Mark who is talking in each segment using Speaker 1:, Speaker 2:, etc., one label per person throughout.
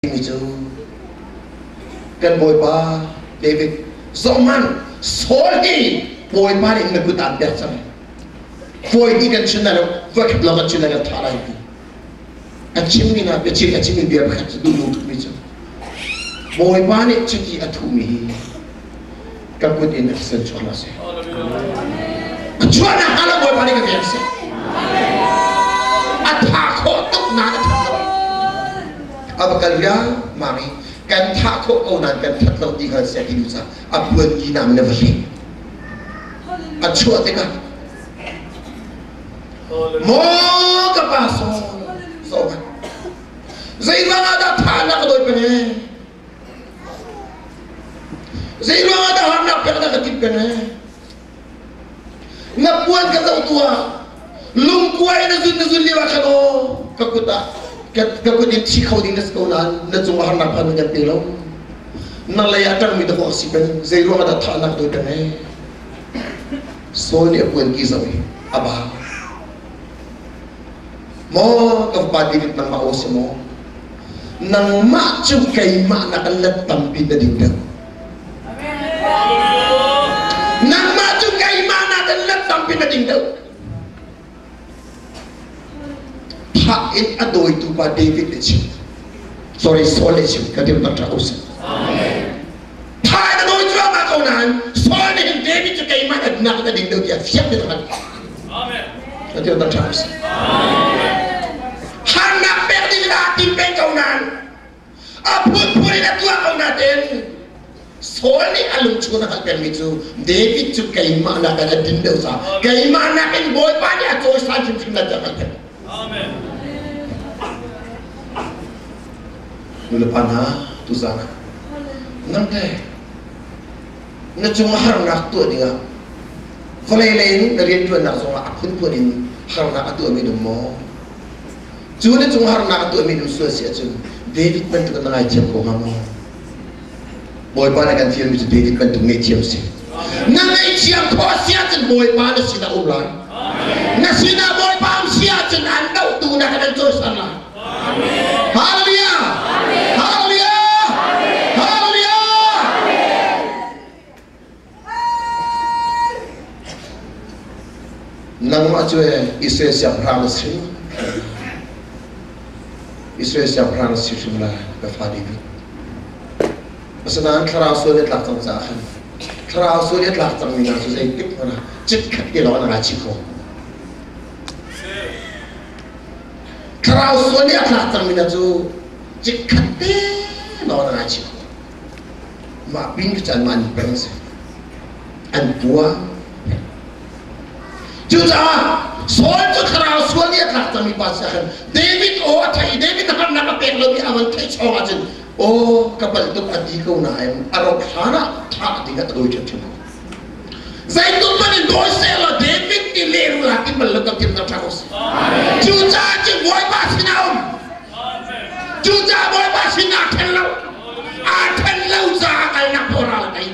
Speaker 1: mi chu kan boy pa David zoman sol hi boy pa ni ngut an ber cham boy ni kan chuna lo va ka bla chuna ga thara hi achim ni na be chi achim ni ber kha du lu tu mi chu boy pa ni chu ki athu mi ka put in action chona se chona hala boy pa ni ka ber se atha kho tuk na apa kalya mami kan tha kho ko nan kan that lo di ha se ki sa apun ki nam ne vasi achua te ka mo ka pa so zai wa da tha na ko doi pe ne zai wa da har na pe da ka tip pe ne na puan ka da tua lung kuai na zun le wa ka do ka kuta kapudin si kau di nas kau na cuma harap kan dengan pilau, nalaya termi dah kau siapa, zero ada tanah tu dengan, soalnya pun kisahnya, abah, mau kapadi kita nak mau semua, nang macam kaya mana kan letam pindah dinda, nang macam kaya mana kan letam pindah dinda. In adoy tu pa David itu, sorry itu kadir tak terus. Thai adoy tu apa kau nan? Soalnya David tu kayak mana nak kita dingdau dia siap dia kan? Kadir tak terus. Hendak pergi hati kau nan, apun puri nak tua kau naden. Soalnya alum cuna hal itu David tu kayak mana kita dingdau sa, kayak mana kan boy banyak tu sahaja kita jangan. Amen. Mula panah tu sana. Nanti, nak cuma harap nak tu dia. Kalau lain dari itu nak cuma akun pun ini harap nak tu minum mo. Cuma harap nak tu minum suasi aja. David pun tu kena ngajak kau kamu. Boy panah kan film itu David pun tu ngajak sih. Ngajak kau siapa boy panah sida ulang. Nasina boy paham siapa anda tu nak ada terus Allah. Haleluya. Haleluya. Haleluya. Nang macam Israel siap ranas sih. Israel siap ranas sih semula kafadi. Masalah kerana sulit lah tangsahan. Kerana sulit lah tangminah susah ikut mana. Cekat dia lawan raciko. Kerana sulit lah tangminah tu. Jikate lawan ngaji, mak bing kecan mani bangsa, an buah, juga soal tu kerana soal dia tak kami pasakan. David David nak lebih aman tak cakap aja. Oh kapal tu adi kau naik, Arab sana tak tinggal doi cakap. Zaitun mana doi sela David di leru lagi melengkap kita terus. Juga boy pasti naum. Juga boleh pasti nak telau zakal nak poral lagi.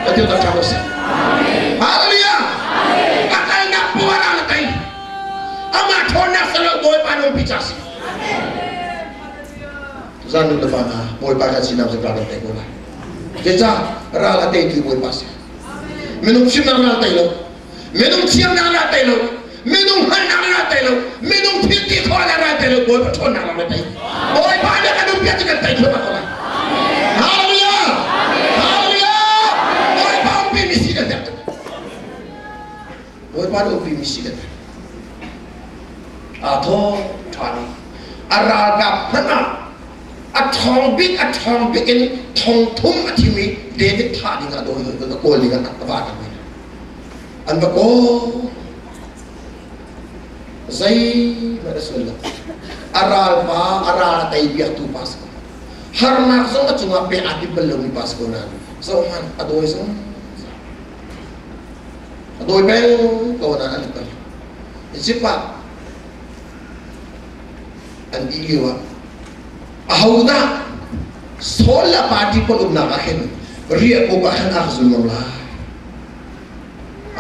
Speaker 1: Betul tak terus? Haleluya. Akal nak poral lagi. Amat thona selalu boleh panung picas. Zanul depan boleh pakai sinam sebelah tegola. Jejak rala tegi boleh pas. Minum sinar rala telo. Minum siam rala telo. Minum hanam rala telo. Minum piti kola rala telo boleh thona rala telo. Boy banyak kan rupiah juga tak ikut aku lah. Haleluya, haleluya. Boy pampi misi kan tak. Boy pampi misi kan. Atau thani, aragap mana? Atong big ini tong tum atimi David thani nggak doh itu kol dengan apa kan? Anda kol, saya berasulah. Aral tay biar tu pas. Harnak so cuma pe ati belum di pas konan. So man adoy so. Adoy pe konan ati. Siapa? Andi liwa. Ahuna sola parti pun nakakin. Ria ko bahan akzul mamlah.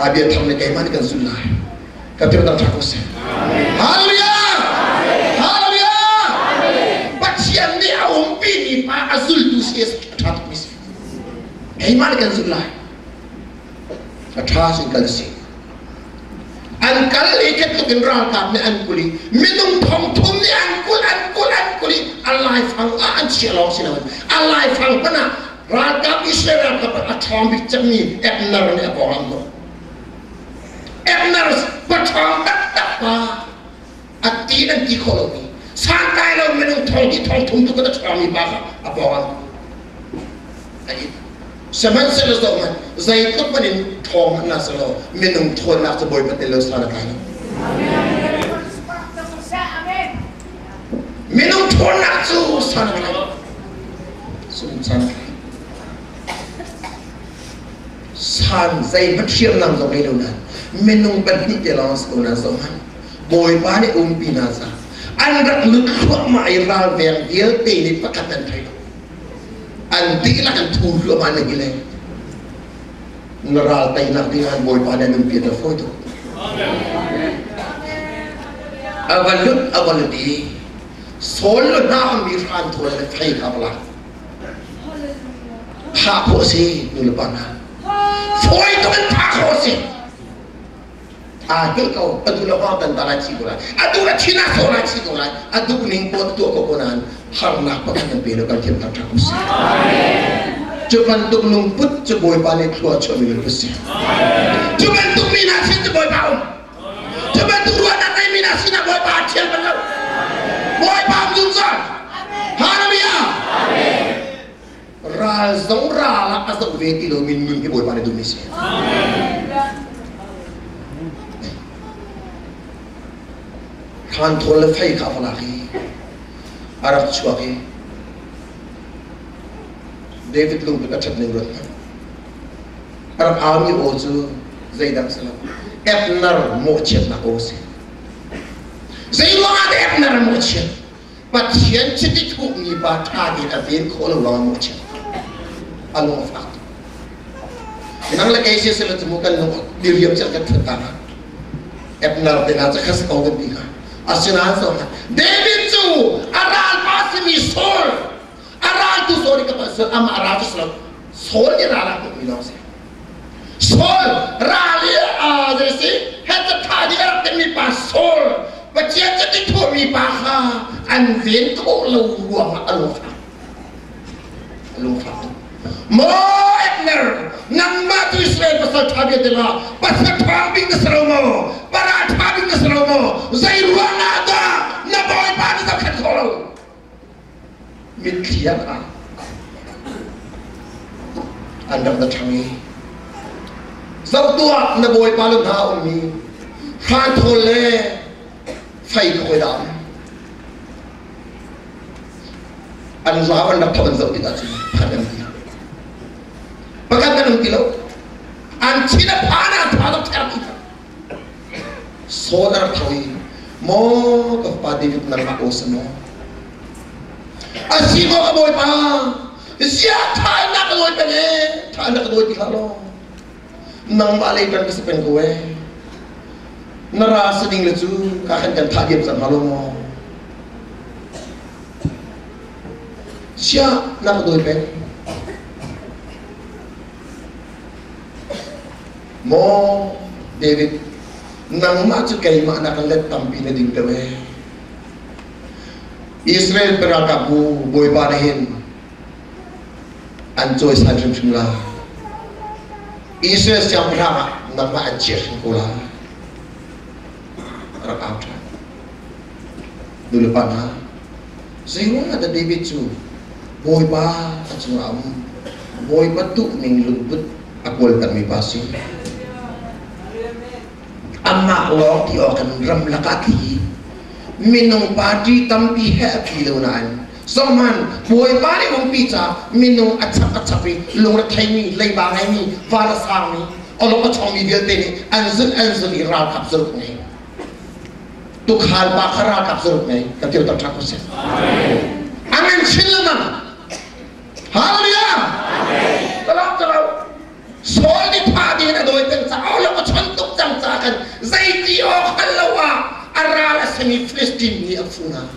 Speaker 1: Abi thamne kay man kan sunnah. Kapir tak takos. Haleluya. Haleluya. Bacian dia azul tu ses that mis ai man kan zulai atha sin kal si an kal ikat tu bin ral kap ni an kuli minum thom thom ni an kuli Allah phang an chelo sinawan Allah phang pana ral kap Israel kap athom bi chami etnar ni apong no etnar pathom tak ati dan di koloni santai lo minum thom thom tu kada chami ba apong ai Semen selos doman, zai tu panin thong nasalo minum thon nak boy patelo sana kai. Minum thon nak su sana kai. Sun sana kai. San zai bersiam nam so kai dona. Minum patni jelas dona soman. Boy pani pinasa. Anda lupa mai ral ver dia tini pakatan kai. Anti lah kan tujuh mana gila, neral tay nak dengan boy pada numpia dah foto. Awalut di, solo na miran tu ada fai kapla. Tako si nulupana, foto kan tako si. Aduh kau, aduh lepas tentara cikgu lah, aduh lah Cina seorang cikgu lah, aduh ningpot tu aku konan, harna pakai yang bela kan tiap tak terus. Cuman tu lumput ceboy balik keluar cumi bersih. Cuman tu minasi ceboy bau, cuman tu ruang nak minasi nak boy bau cial belau, boy bau junsan. Haleluya. Razong rala asal veti lo min ke boy balik Indonesia. Kan thol fai ka pala ki arab chua ki David lung ka chat ning rot arab army ozu zaidam salam etnar mo chet na ose zailwa de etnar mo chet pat chen chiti thu ni ba tha di aven ko lo mo chet alo fa nang la kaisi sel tu kan no diriam chat ka thata etnar de na khas ko de bi Asinan sama David tu aral pasimi sol aral tu sorry kepas ama aral tu sol ni aral tu bilang saya sol rali adresi heta tadi aral tu pas sol baca jadi tu mi paha anvin ko lu ruang alufa mo etner nang matu Israel pasal tabiat dia pasal tabiat keseromo para tabiat keseromo zai ruang ada na boy pada zakat kalau mitlian anda bertangi Sabtua na boy pada na umi kan thole fai koi dam an lawan dak taban zau kita padam Bakat kan kilo, antina pana thalo terbi. Saudara tahu, mo kepada David nama osmo. Asimo kaboy pa, siya thai nak kaboy pa ne, thai nak kaboy kilo. Nang malay kan kesepen kowe, narasa ding lecu, kakan kan thai dia besar malu mo. Siya nak kaboy pa. Mo David nang maju kay mana kalet tampi na ding tawe Israel perakabu boy panahin anjoy sajum simula Israel siyang perama nang maanjir kula rakabta dulu pana sehingga ada David tu boy pa atsuram boy patu ning lubut akwal kami pasi Amma Allah dia akan ram lakati minung padi tampi happy lunan soman boy pare wong pizza minung acap-acapi lung rathai lei bangai ni wala sami olo achomi bil teni anzul ral kapsul ni tu khal ba khara kapsul ni katil tak takuse amin silman haleluya amin salam Sol di pagi na doy kan sa Allah ko chantuk jang sakan zaidi o khalawa arala semi Filistin ni afuna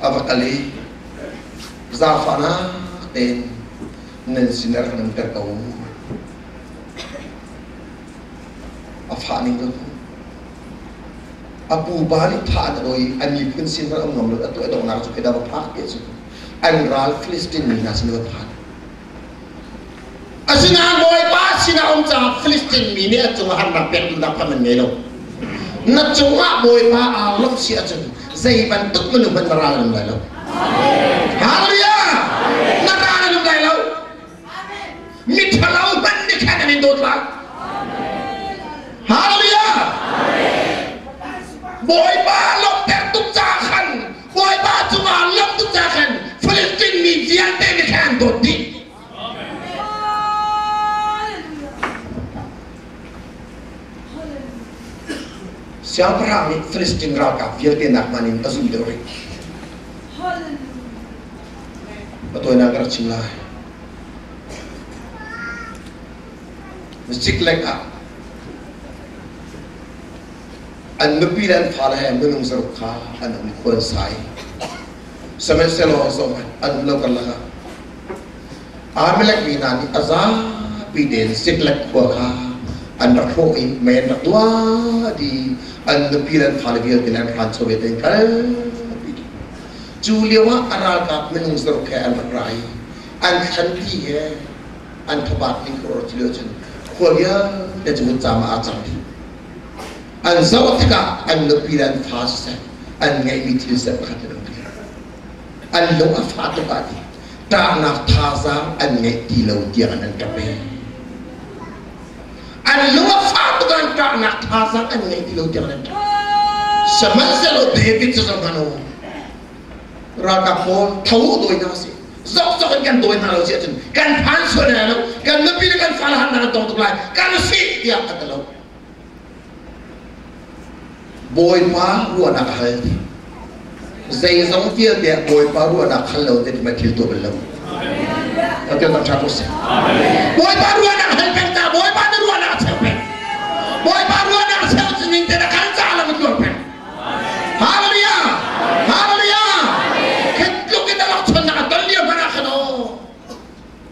Speaker 1: avakali zafana ten nen sinar kan terkau afani tu apu bali thana doi ani pun sinar ngam lo atu adong nak tu dah phak ke su an ral Filistin ni nas lo phak asina boy pa sina cha Filistin mi ni atu han nak pek tu dak pamen melo na chunga boy pa alok si atu zai ban tuk menu ban ral lo haleluya na ral lo mithalau ban ni khan ni dot la haleluya boy pa lok ter tuk cha khan boy pa chunga lok tuk cha khan Filistin mi jian te ni khan dot di siapa orang Filistin raka dia nak manin azul doi betul nak kerja masjid leka an nabi dan falah menung serka an kuat sai sampai selo zaman an lokal laga amelak binani azab biden siklek kuah an rakoi main rakwa di an nabilan falvia dilan hanso beten kal juliwa aral kap menung zero ke an rai an khanti he an thabat ning ko chilochen kholia de jun chama achang di an zawatika an nabilan fasa an ngai mitil se khaten an lo afat ba di ta na thaza an ngai ti lo dia an kape an lo afat kan ta na thaza an ngai ti lo dia an Semaselo David sesungguhnya raga pun tahu doi nasi, zok kan doi nasi aja, kan pansel nalo, kan lebih dengan falahan nalo tong tuklai, kan fit dia kata lo. Boy pa ruan nak hal ni, saya sanggup dia boy pa ruan nak hal lo jadi macam itu belum. Tapi tak capus. Boy pa ruan nak hal penta, boy pa ruan nak cepet, boy pa ruan nak cepet sini tidak kan salah betul pen. Haleluya, haleluya. Ketlu kita lakukan nak terlihat mana keno.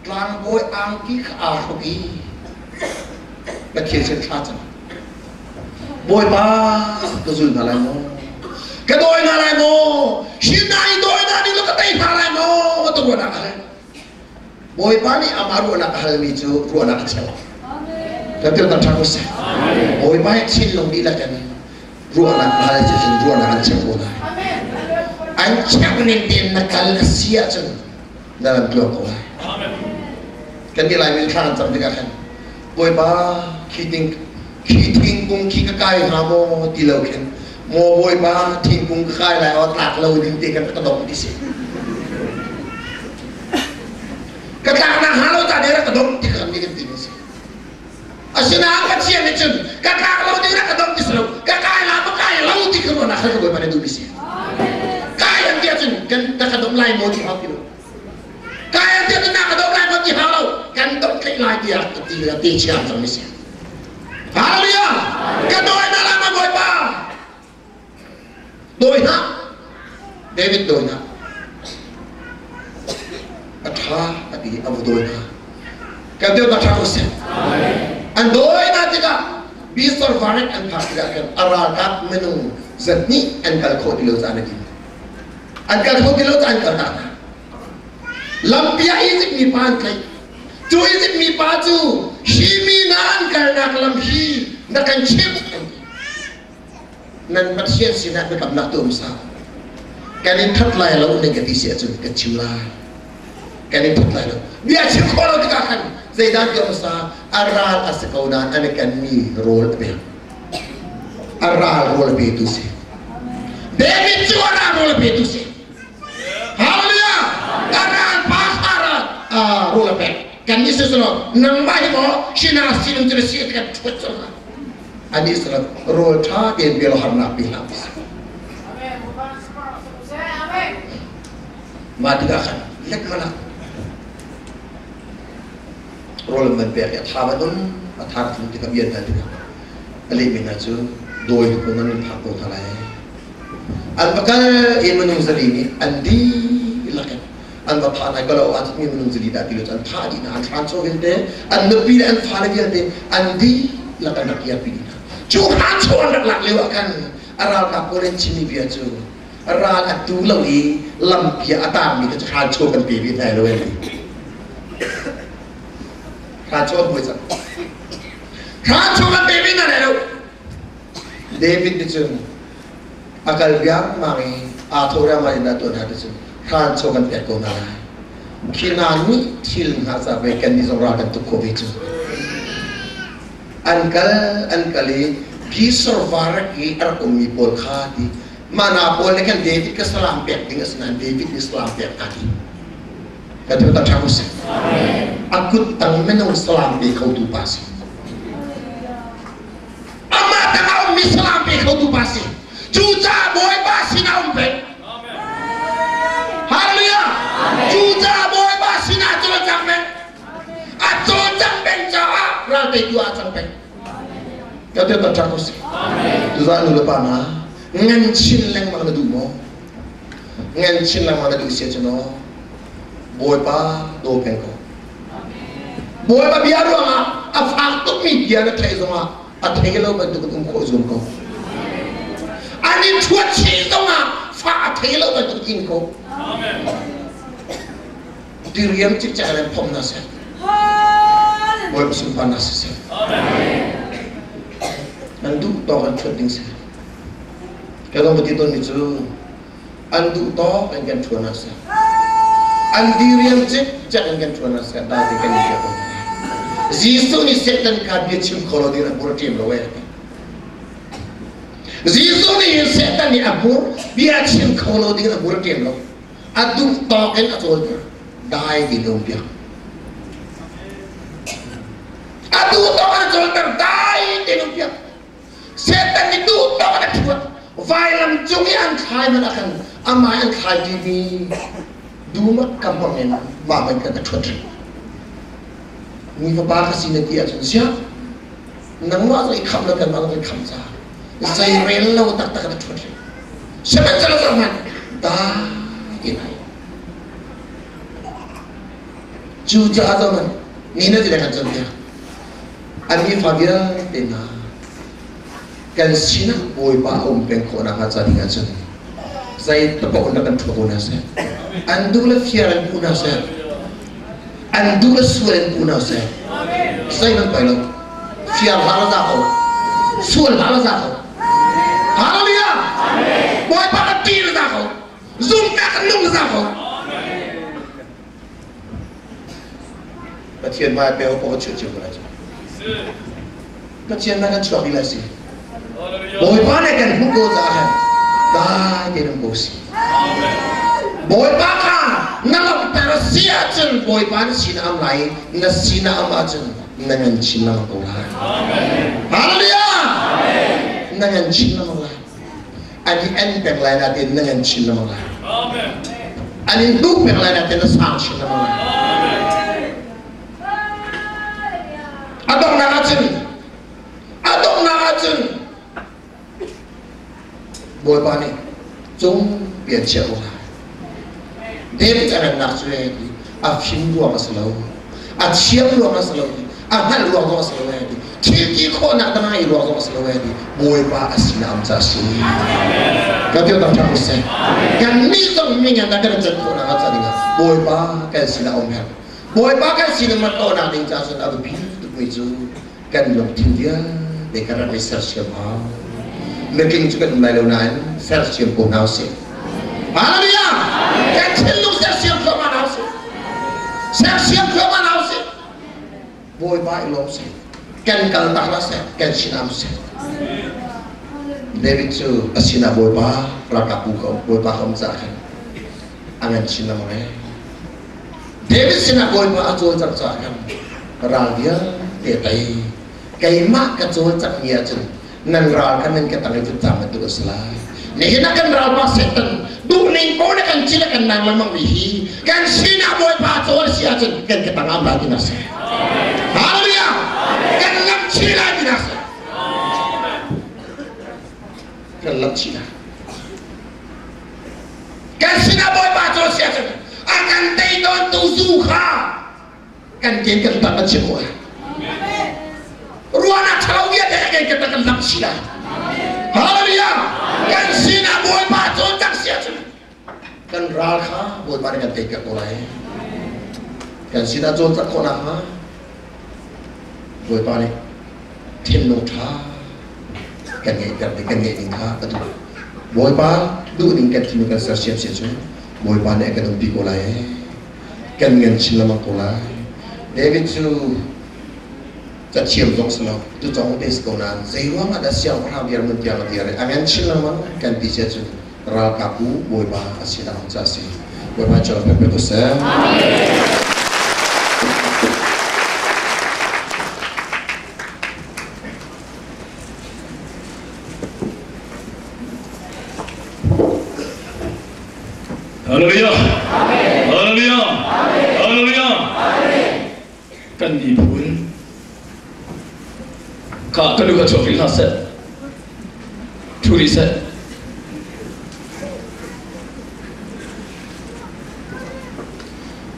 Speaker 1: Kelang boy angki keahuki. Betul sekali. Boy pa kuzul nalai mo. Kedoi nalai mo. Sinai doi nani lo ketai nalai mo. Itu gua nak hal. Boy pa ni amaru nak hal ni tu gua nak cewa. Betul tak cakus. Boy pa cilong di lakan. Ruang nak hal je, ruang nak cewa. Ancak ni dia nakal sia je dalam keluarga. Kan dia lain kan sampai kan. Boy pa kiting kung kikakai kamu dilaukan. Mau boy pa ting kung kai lai otak lau di kan kedok di sini. Ketak nak halau tak dia kedok di kan di sini. Asina angkat siang itu, kakak lau dia kedok di sini. Kakak lama kaya lau di kan nak kedok pada tu di sini. Kaya dia tu kan tak kedok lain mau dihalau itu. Kaya dia tu nak kedok lain mau dihalau kan kedok lain dia tidak tiada sama sini. Haleluya. Kedoi na lama boy pa. Doi na. David doi na. Atha adi abu doi na. Kadeo na thakos. An doi na tika bisor vanek an thakira kan arakat menu zatni an kal khodilo janagi. An kal khodilo an karna. Lampia Egypt ni pan kai. Tu Egypt mi paju. Himi nan karena kelam hi nakan cip nan manusia sinak bekam nak tu masa kanin tat lai lau negatif sia tu kecil lah kanin tat lai lau dia cip kalau dikatakan zaidan dia masa aral asekaunan anakan mi role be aral role be itu sih David juara role be itu sih haleluya aral pas aral role be kan Yesus lo nang mai mo sina sinung tersiat kan cocok ani salat rol tha den belo harna pilam amen bukan saya amen mati kan lek mana rol man ber ya thabatun athar tin tikam yen dan ali minaju doi ko nan phako thalai an bakal imanung zalini andi ilakan an baphana kalau at imanung zali dati lut an thadi na an transfer gelde an nabi an thana gelde andi ilakan rakyat pilih cu hancho an lak lewakan aral ka polen chini bia cu aral atu lawi lam pia atam ni ka hancho kan pibi thai lo ni hancho boy sa hancho kan pibi na lo David itu akal biang mami athora mari na to na itu kan sokan pek ko na kinani til hasa be kan ni zora kan to ko bitu ankali ki survivor ki ar ummi pol khati mana pol kan David ka salam pek dingas na David Islam pek kati kata ta chamus amen aku tang menong salam be kau tu pasi Islam pe kau tu pasti, juta boy pasti na umpe. Haleluya. Juta boy pasti na jual jamben. Jual jamben jawab, rantai dua jamben. Kau tu tak cakap sih. Tuhan lupa na, ngancin leng mana dumo, ngancin leng mana dusia ceno, boy pa do pengko. Boy pa biar doang, afak tu mi biar terus doang. Athelo bantu ko zoom ko ani chuat chi donga fa athelo bantu ko amen diriam chi charan phom na se boy sum panas se amen andu to kan chuting se kalau begitu ni chu andu to kan chuana se an diriam chi charan kan chuana se da de kan ni ko Zisu ni setan kabia chim kalau dia nak buat tim lawan. Zisu ni setan ni apur biar chim kalau dia nak buat tim lawan. Adu token atau dai di lumpia. Adu token atau dai di lumpia. Setan itu token buat. Violent jungi an khai mana kan amai an khai di dua kampungan bawa kita terus. Ni papa kasi nanti aja siap, nang waktu ikam lakukan malam ikam sah, saya rela tak ada cuci. Siapa jalan zaman? Dah ini. Juta zaman, ni nanti dah jalan dia. Ani Fabian tena, kan sina boy pa pengko nak aja dengan jalan. Saya tepak undakan cuci saya. Andulah fiaran punah saya. Andula suan punau saya nak bayar fiar hala zakau suan hala zakau haleluya boy pakai tir zakau zoom tak nung zakau kecian mai pe opo cuci pula kecian nak cuci bila sih boy pakai kan buku zakau dah dia nembusi boy pakai nang persia jen boy pan sina am lai na sina am ajen nangan cina makulai haleluya nangan cina makulai ani en peng lai natin nangan cina makulai ani du peng lai natin na sang cina makulai adong na ajen boy pan ni jom biar jauh David akan nak suai di, afim dua masalah, siap dua masalah, hal dua masalah di, ciri kau nak tanai dua masalah di, boy pa asina amcasi. Kau tak tahu sih, kan ni tu minyak nak kena jatuh nak apa dengan, boy pa kan asina omher, boy pa kan asina matau nak dengan jasun abu bil tu puju, kan lom tindia, mereka nak research apa, mereka juga melalukan research yang punau sih. Haleluya. Kan celung siap ke mana sih? Siap ke mana sih? Boy baik lom sih. Kan kalau tak rasa kan sinam sih. David tu asina boy ba pelaka buka boy ba kamu zakan. Angan sinam mana? David sina boy ba atul zakan. Ral dia tetai. Kay mak katul zakan dia tu. Nan ral kan nan ketang itu tamat tu selai. Nihina kan ral ba setan. Duning ko na kan sila kan nang lamang wihi kan sina boy pa so siya kan ketangam lagi nasa haleluya kan lam sila dinasa kan lam sila sinaboy pa to siya akan tayo tuzu ka kan kita tak kecewa ruana kalau dia kan kita kan langsila haleluya kan sinaboy pa to tak siya kan raka boy pa kan tayo kulay kan sinajo tak kona ha boy pa ni tin nota kan ngai ingka kan boy pa du ning kan tin kan siap siap boy pa ni kan umpi kulay kan ngan sinama kulay David tu tak cium dong selalu tu jauh des konan sehingga ada siang orang biar mentiang dia angan sinama kan bisa tu ral kapu boy pa asyik dalam jasi boy pa jalan berdosa
Speaker 2: Haleluya. Haleluya. Haleluya. Kan di pun ka kedua cofi hasil curi set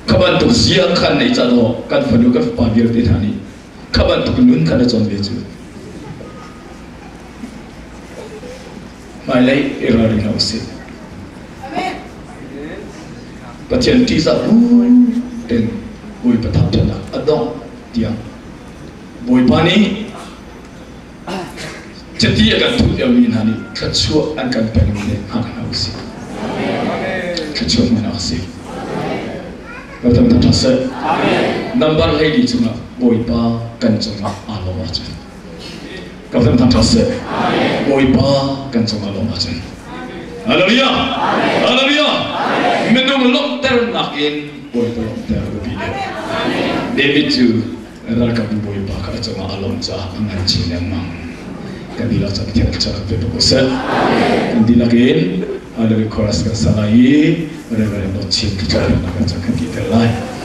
Speaker 2: kaban tu siang kan ni jatuh kan penuh kan pabir di thani kaban tu nun kan ada john beju mai lai era ring house Patian tisa dan boy patap jana adong dia boy pani jadi akan tu yang minani kacau akan pengen akan ausi kacau mana ausi betul betul terasa number lagi cuma boy pa kan cuma alo aja betul betul terasa boy pa kan cuma alo aja haleluya haleluya Menung lok ternakin boy tolong terlebih David tu raka boy bakal cuma alon cah ngaji memang kandilah cak tiap cara berdosa kandilakin ada di koras kesalai ada nocin kita nak cakap kita lain